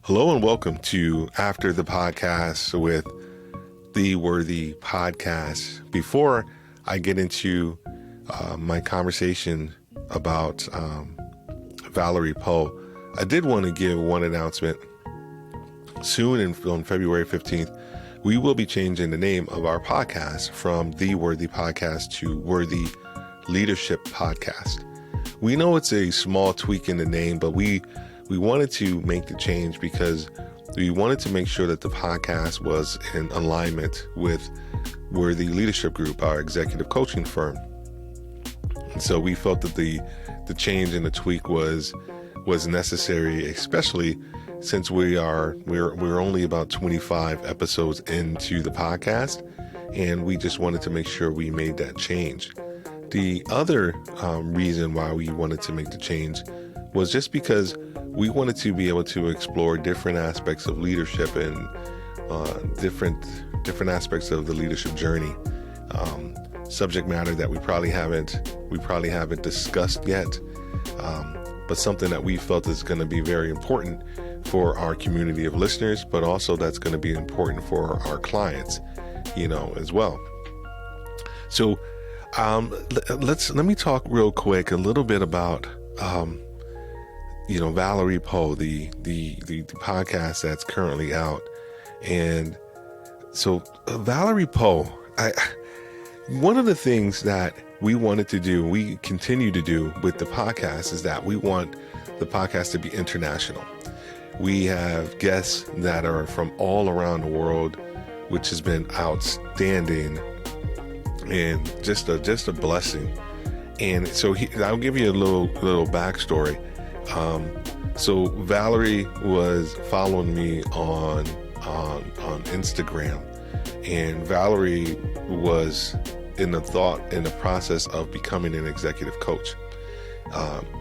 Hello and welcome to After the Podcast with the Worthy Podcast. Before I get into my conversation about Valerie Poh, I did want to give one announcement. Soon on February 15th, we will be changing the name of our podcast from The Worthy Podcast to Worthy Leadership Podcast. We know it's a small tweak in the name, but we wanted to make the change because we wanted to make sure that the podcast was in alignment with Worthy Leadership Group, our executive coaching firm. And so we felt that the change and the tweak was necessary, especially since we're only about 25 episodes into the podcast, and we just wanted to make sure we made that change. The other reason why we wanted to make the change was just because we wanted to be able to explore different aspects of leadership and different aspects of the leadership journey, subject matter that we probably haven't discussed yet, but something that we felt is going to be very important for our community of listeners, but also that's going to be important for our clients, as well. So let me talk real quick a little bit about Valerie Poh, the podcast that's currently out. And so Valerie Poh, one of the things that we wanted to do, we continue to do with the podcast, is that we want the podcast to be international. We have guests that are from all around the world, which has been outstanding and just a blessing. And so I'll give you a little backstory. So Valerie was following me on Instagram, and Valerie was in the process of becoming an executive coach.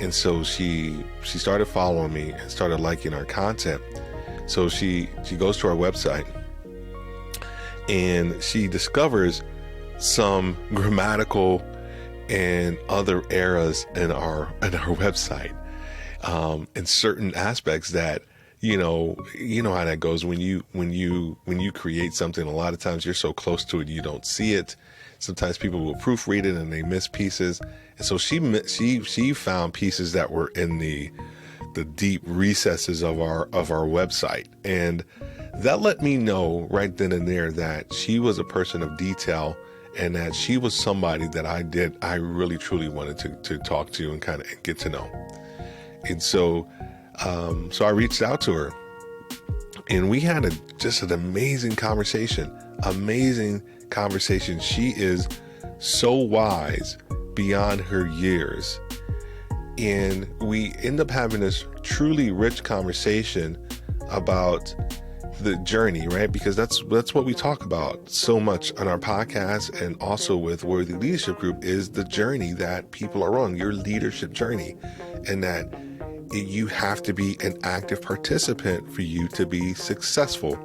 And so she started following me and started liking our content. So she goes to our website and she discovers some grammatical and other errors in our website. In certain aspects that, you know how that goes when you create something. A lot of times you're so close to it, you don't see it. Sometimes people will proofread it and they miss pieces. And so she found pieces that were in the deep recesses of our website. And that let me know right then and there that she was a person of detail, and that she was somebody that I really truly wanted to talk to and kind of get to know. And so I reached out to her, and we had just an amazing conversation. She is so wise beyond her years. And we end up having this truly rich conversation about the journey, right? Because that's what we talk about so much on our podcast, and also with Worthy Leadership Group, is the journey that people are on, your leadership journey, and that you have to be an active participant for you to be successful.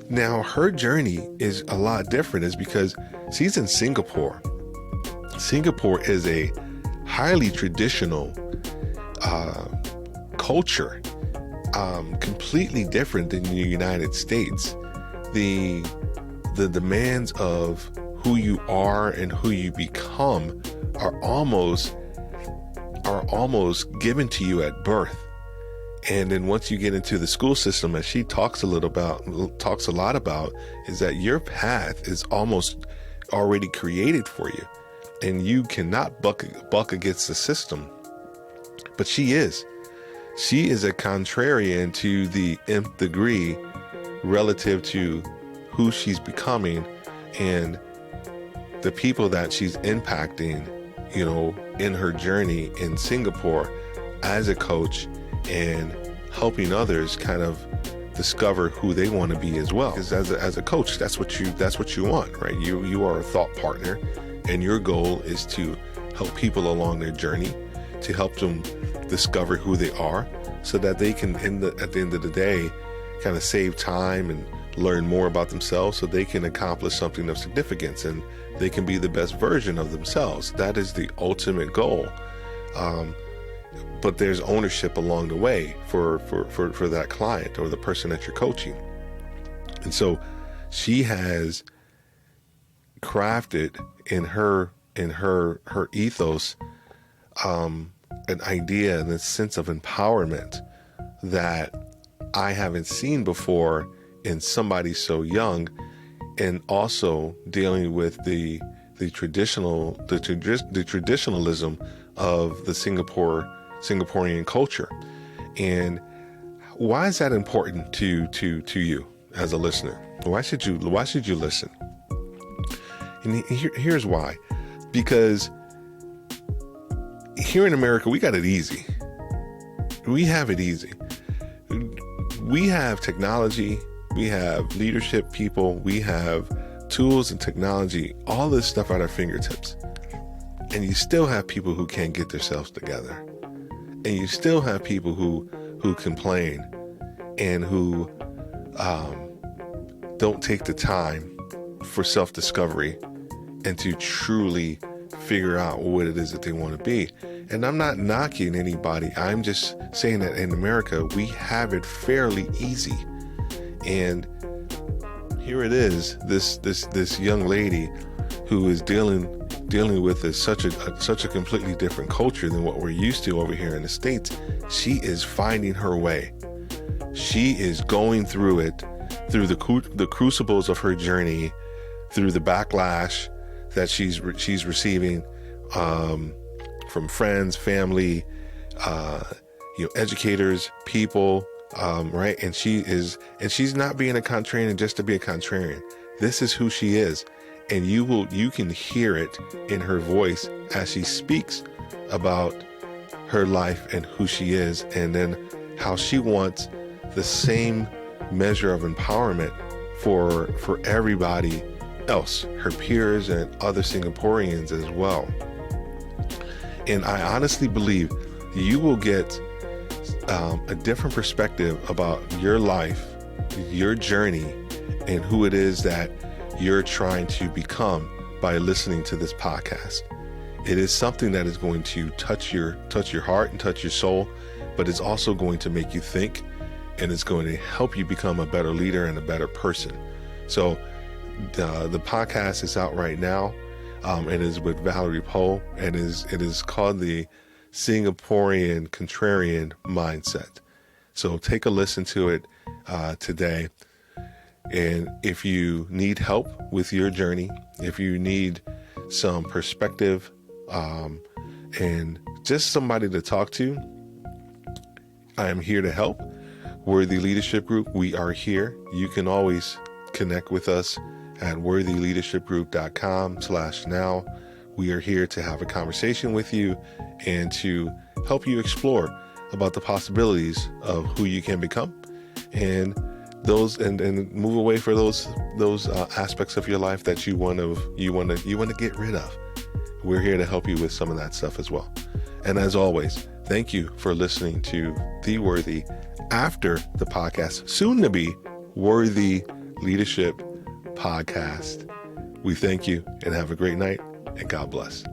Now, her journey is a lot different, is because she's in Singapore. Singapore is a highly traditional culture, completely different than the United States. The demands of who you are and who you become are almost given to you at birth. And then once you get into the school system, as she talks a lot about, is that your path is almost already created for you, and you cannot buck against the system. But she is a contrarian to the nth degree relative to who she's becoming and the people that she's impacting, in her journey in Singapore as a coach, and helping others kind of discover who they want to be as well. Because as a coach, that's what you want, right? You are a thought partner, and your goal is to help people along their journey, to help them discover who they are, so that they can, at the end of the day, kind of save time and learn more about themselves, so they can accomplish something of significance and they can be the best version of themselves. That is the ultimate goal. but there's ownership along the way for that client or the person that you're coaching. And so she has crafted in her ethos an idea and a sense of empowerment that I haven't seen before in somebody so young, and also dealing with the traditionalism of the Singaporean culture. And why is that important to you as a listener? Why should you listen? And here's why. Because here in America, we got it easy. We have it easy. We have technology, we have leadership people, we have tools and technology, all this stuff at our fingertips. And you still have people who can't get themselves together. And you still have people who complain and who don't take the time for self-discovery and to truly figure out what it is that they want to be. And I'm not knocking anybody. I'm just saying that in America, we have it fairly easy. And here it is, this young lady who is dealing with such a completely different culture than what we're used to over here in the States. She is finding her way. She is going through it, through the crucibles of her journey, through the backlash that she's receiving from friends, family, educators, people, right? And she's not being a contrarian just to be a contrarian. This is who she is. And you can hear it in her voice as she speaks about her life and who she is, and then how she wants the same measure of empowerment for everybody else, her peers and other Singaporeans as well. And I honestly believe you will get a different perspective about your life, your journey, and who it is that you're trying to become by listening to this podcast. It is something that is going to touch your heart and touch your soul, but it's also going to make you think, and it's going to help you become a better leader and a better person. So the podcast is out right now. It is with Valerie Poh, and it is called the Singaporean Contrarian Mindset. So take a listen to it today. And if you need help with your journey, if you need some perspective and just somebody to talk to, I am here to help. Worthy Leadership Group, we are here. You can always connect with us at worthyleadershipgroup.com/now. We are here to have a conversation with you and to help you explore about the possibilities of who you can become, and move away for those aspects of your life that you want to get rid of. We're here to help you with some of that stuff as well. And as always, thank you for listening to the Worthy After the Podcast, soon to be Worthy Leadership Podcast. We thank you and have a great night, and God bless.